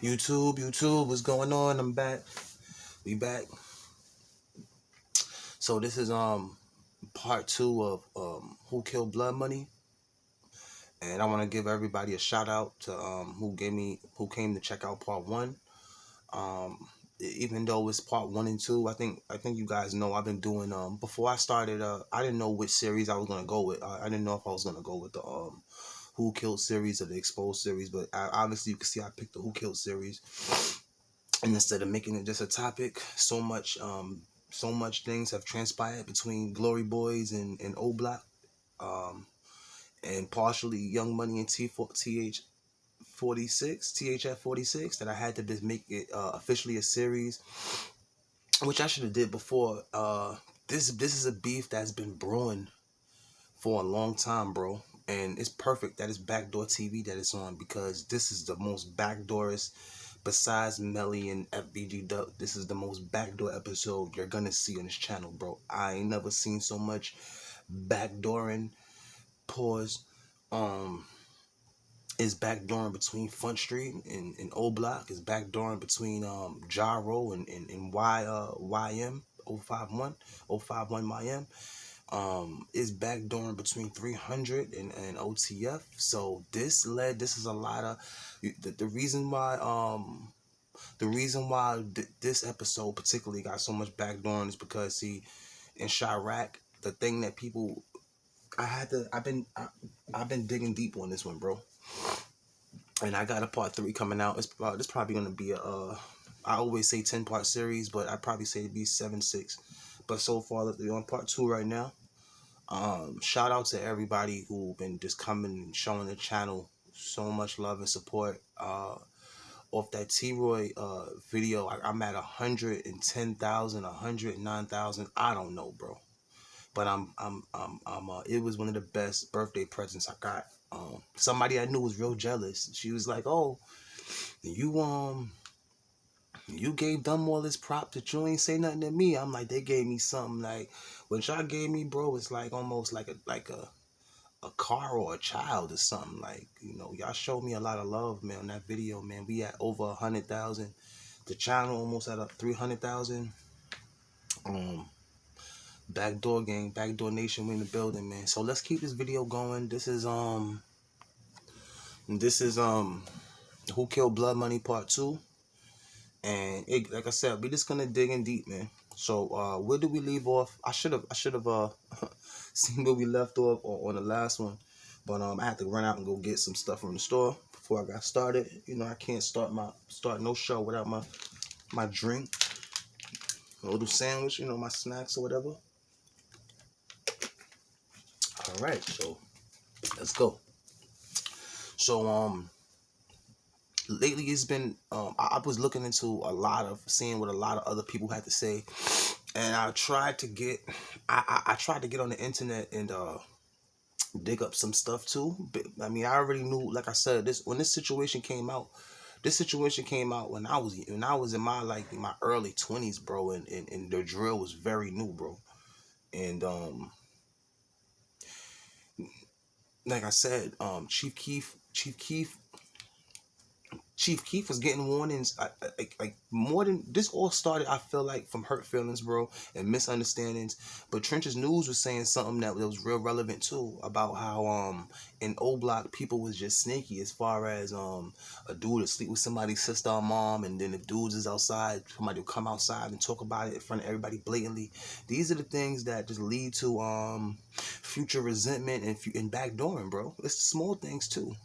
YouTube, what's going on? I'm back. We back. So this is part 2 of Who Killed Blood Money, and I want to give everybody a shout out to who came to check out part 1. Even though it's part 1 and 2, I think you guys know I've been doing before I started. I didn't know which series I was gonna go with. I didn't know if I was gonna go with the Who Killed series or the Exposed series, but obviously you can see I picked the Who Killed series. And instead of making it just a topic, so much things have transpired between Glory Boys and O Block, and partially Young Money and THF 46 that I had to just make it officially a series, which I should have did before. This is a beef that's been brewing for a long time, bro, and it's perfect that it's Backdoor TV that it's on, because this is the most backdoorist. Besides Melly and FBG Duck, this is the most backdoor episode you're gonna see on this channel, bro. I ain't never seen so much backdooring. Pause. Is backdooring between Front Street and O Block. Is backdooring between Jaro and YM 051 YM. Is backdooring between 300 and OTF. So this is a lot of the reason why this episode particularly got so much backdooring is because, see, in Chirac, the thing that people I've been digging deep on this one, bro, and I got a part 3 coming out. It's probably gonna be I always say 10-part series, but I probably say it'd be 7-6. But so far we're on part 2 right now. Shout out to everybody who been just coming and showing the channel so much love and support. Off that T-Roy video, I'm at 110,000, 109,000. I don't know, bro, but it was one of the best birthday presents I got. Somebody I knew was real jealous. She was like, "Oh, you gave them all this prop that you ain't say nothing to me." I'm like, they gave me something like what y'all gave me, bro. It's like almost like a car or a child or something. Like, y'all showed me a lot of love, man, on that video, man. We at over 100,000. The channel almost at 300,000. Backdoor gang, Backdoor Nation, we in the building, man. So let's keep this video going. This is Who Killed Blood Money part 2. And like I said, we just gonna dig in deep, man. So where did we leave off? I should have seen where we left off on the last one, but I had to run out and go get some stuff from the store before I got started. I can't start no show without my drink, a little sandwich, my snacks or whatever. All right, so let's go. So lately it's been I was looking into seeing what a lot of other people had to say, and I tried to get on the internet and dig up some stuff too. But I mean, I already knew, like I said, when this situation came out when I was in my early 20s, bro, and the drill was very new, bro. And like I said, Chief Keef was getting warnings, like more than this. All started, I feel like, from hurt feelings, bro, and misunderstandings. But Trench's News was saying something that was real relevant too, about how in O Block people was just sneaky, as far as a dude would sleep with somebody's sister or mom, and then if dudes is outside, somebody will come outside and talk about it in front of everybody blatantly. These are the things that just lead to future resentment and backdooring, bro. It's the small things too.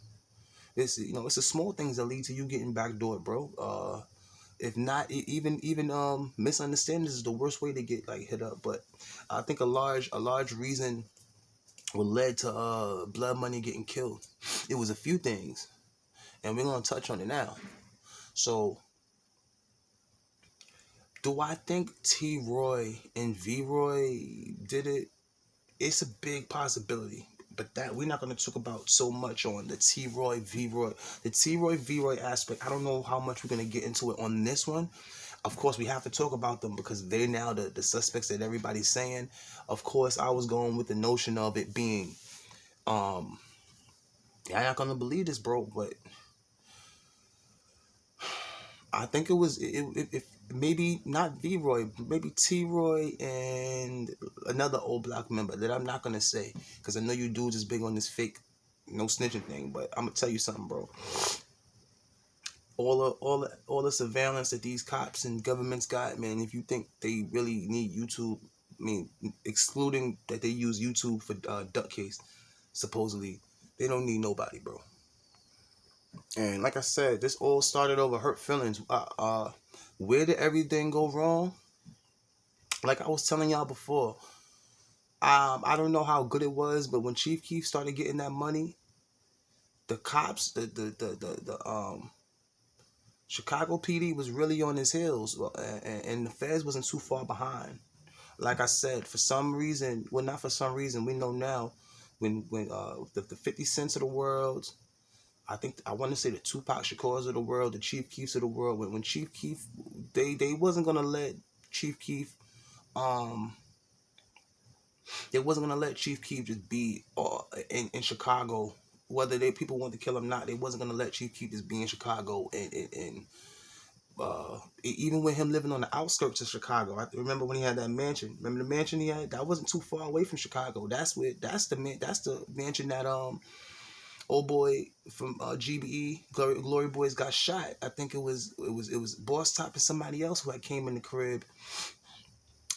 It's the small things that lead to you getting backdoored, bro. If not, even misunderstandings is the worst way to get hit up. But I think a large reason what led to Blood Money getting killed, it was a few things, and we're gonna touch on it now. So, do I think T-Roy and V-Roy did it? It's a big possibility. But that we're not going to talk about so much on the T-Roy, V-Roy. The T-Roy, V-Roy aspect, I don't know how much we're going to get into it on this one. Of course, we have to talk about them because they're now the suspects that everybody's saying. Of course, I was going with the notion of it being, I'm not going to believe this, bro, but I think it was if maybe not V-Roy, maybe T-Roy and another old block member that I'm not gonna say because I know you dudes is big on this fake no snitching thing. But I'm gonna tell you something, bro. All the surveillance that these cops and governments got, man. If you think they really need YouTube, I mean, excluding that they use YouTube for duck case, supposedly, they don't need nobody, bro. And like I said, this all started over hurt feelings. Where did everything go wrong? Like I was telling y'all before, I don't know how good it was, but when Chief Keef started getting that money, the cops, the Chicago PD was really on his heels, and the feds wasn't too far behind. Like I said, for some reason, well, not for some reason, we know now, when the 50 Cents of the world, I want to say the Tupac Shakurs of the world, the Chief Keefs of the world. When Chief Keef, they wasn't gonna let Chief Keef, they wasn't gonna let Chief Keef just be in Chicago. Whether people want to kill him or not, they wasn't gonna let Chief Keef just be in Chicago and even with him living on the outskirts of Chicago. I remember when he had that mansion. Remember the mansion he had? That wasn't too far away from Chicago. That's the mansion that old boy from GBE Glory Boys got shot. I think it was Boss Top and somebody else who had came in the crib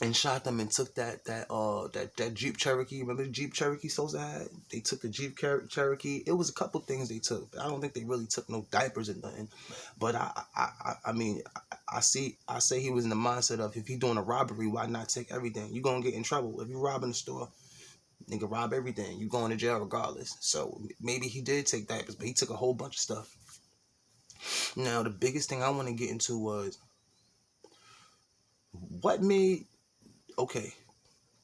and shot them and took that Jeep Cherokee. Remember the Jeep Cherokee Sosa had? They took the Jeep Cherokee. It was a couple things they took. I don't think they really took no diapers or nothing. But I mean, I say he was in the mindset of, if he doing a robbery, why not take everything? You gonna get in trouble if you robbing the store. Nigga, rob everything. You going to jail regardless. So maybe he did take diapers, but he took a whole bunch of stuff. Now the biggest thing I want to get into was what made. Okay,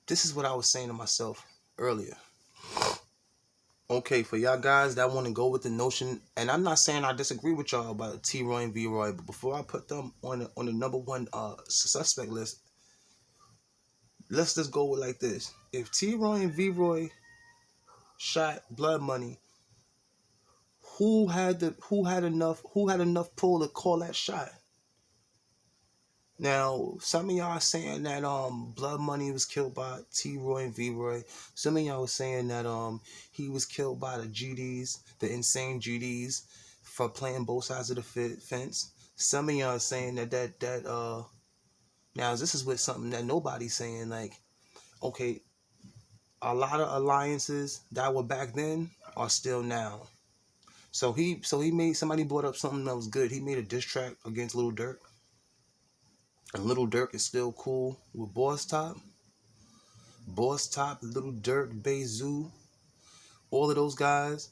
this is what I was saying to myself earlier. Okay, for y'all guys that want to go with the notion, and I'm not saying I disagree with y'all about T-Roy and V-Roy, but before I put them on the number one suspect list, let's just go with like this. If T-Roy and V-Roy shot Blood Money, who had enough pull to call that shot? Now, some of y'all are saying that Blood Money was killed by T-Roy and V-Roy. Some of y'all was saying that he was killed by the GDs, the insane GDs, for playing both sides of the fence. Some of y'all are saying that now this is with something that nobody's saying, like, okay, a lot of alliances that were back then are still now. So he made, somebody brought up something that was good. He made a diss track against Lil Durk. And Lil Durk is still cool with Boss Top, Lil Durk, Bezu, all of those guys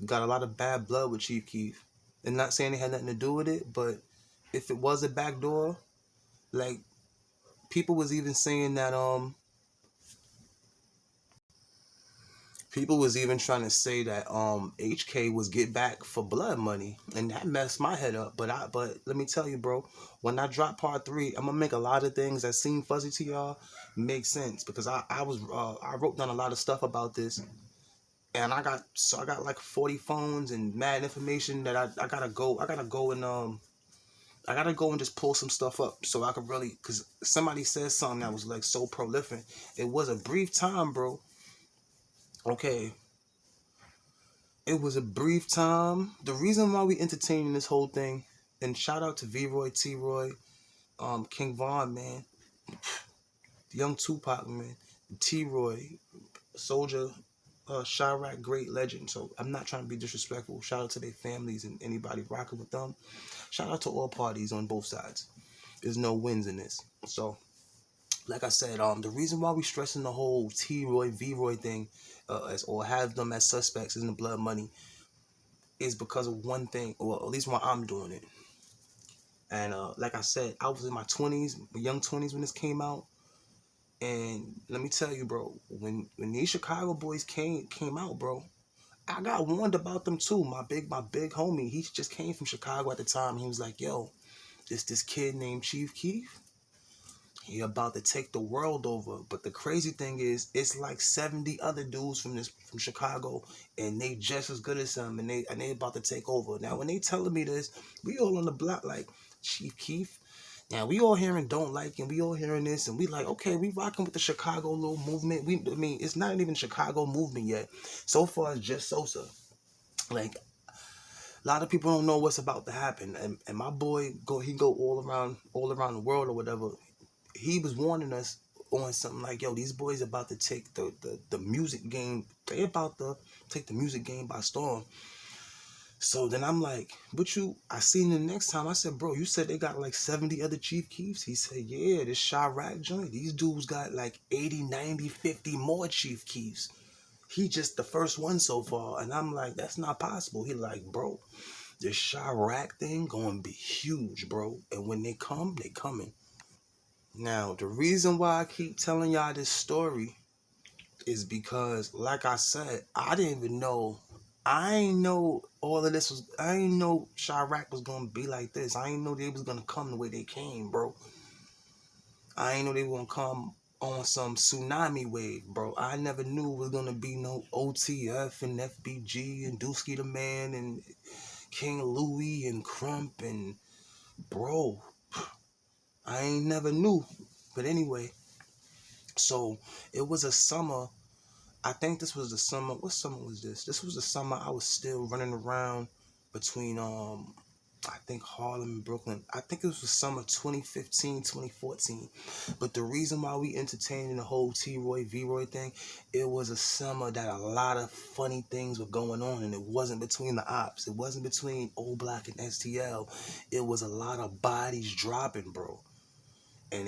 got a lot of bad blood with Chief Keef. And not saying they had nothing to do with it, but if it was a backdoor, like, people was even saying that people was even trying to say that HK was get back for Blood Money, and that messed my head up. But let me tell you, bro, when I drop part 3, I'm gonna make a lot of things that seem fuzzy to y'all make sense, because I wrote down a lot of stuff about this, and I got like 40 phones and mad information that I gotta go and just pull some stuff up so I could really, because somebody said something that was like so prolific. It was a brief time, bro. Okay, it was a brief time. The reason why we entertaining this whole thing, and shout out to V-Roy, T-Roy, King Von, man, Young Tupac, man, T-Roy, Soldier, Chirac, great legend. So I'm not trying to be disrespectful. Shout out to their families and anybody rocking with them. Shout out to all parties on both sides. There's no wins in this. So, like I said, the reason why we stressing the whole T-Roy, V-Roy thing, or have them as suspects in the Blood Money, is because of one thing, or at least why I'm doing it. And like I said, I was in my 20s, my young 20s when this came out. And let me tell you, bro, when these Chicago boys came out, bro, I got warned about them too. My big homie, he just came from Chicago at the time. He was like, yo, this kid named Chief Keef. He about to take the world over. But the crazy thing is, it's like 70 other dudes from Chicago, and they just as good as him, and they about to take over. Now, when they telling me this, we all on the block like Chief Keef. Now we all hearing don't like, and we all hearing this, and we like, okay, we rocking with the Chicago little movement. I mean, it's not even Chicago movement yet. So far, it's just Sosa. Like, a lot of people don't know what's about to happen, and my boy he go all around the world or whatever. He was warning us on something like, yo, these boys about to take the music game. They about to take the music game by storm. So then I'm like, but I seen the next time. I said, bro, you said they got like 70 other Chief Keefs? He said, yeah, this Chirac joint. These dudes got like 80, 90, 50 more Chief Keefs. He just the first one so far. And I'm like, that's not possible. He like, bro, this Chirac thing gonna be huge, bro. And when they come, they coming. Now, the reason why I keep telling y'all this story is because, like I said, I didn't even know. I ain't know all of this was. I ain't know Chirac was gonna be like this. I ain't know they was gonna come the way they came, bro. I ain't know they were gonna come on some tsunami wave, bro. I never knew it was gonna be no OTF and FBG and Dusky the Man and King Louie and Crump and bro. I ain't never knew. But anyway, so it was a summer. I think this was the summer. What summer was this? This was the summer I was still running around between I think Harlem and Brooklyn. I think it was the summer 2015, 2014. But the reason why we entertained the whole T-Roy, V-Roy thing, it was a summer that a lot of funny things were going on, and it wasn't between the ops. It wasn't between Old Black and STL. It was a lot of bodies dropping, bro. And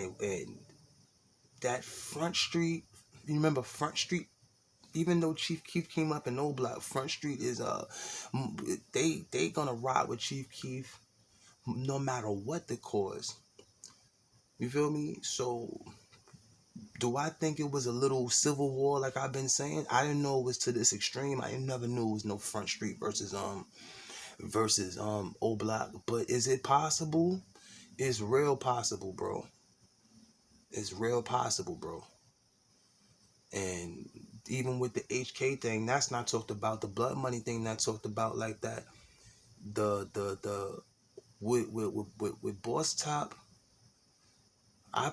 that Front Street, you remember Front Street? Even though Chief Keef came up in Old Block, Front Street is they gonna ride with Chief Keef no matter what the cause. You feel me? So do I think it was a little civil war like I've been saying? I didn't know it was to this extreme. I never knew it was no Front Street versus Old Block. But is it possible? It's real possible, bro. It's real possible, bro. And even with the HK thing, that's not talked about. The blood money thing not talked about like that. The with Boss Top, I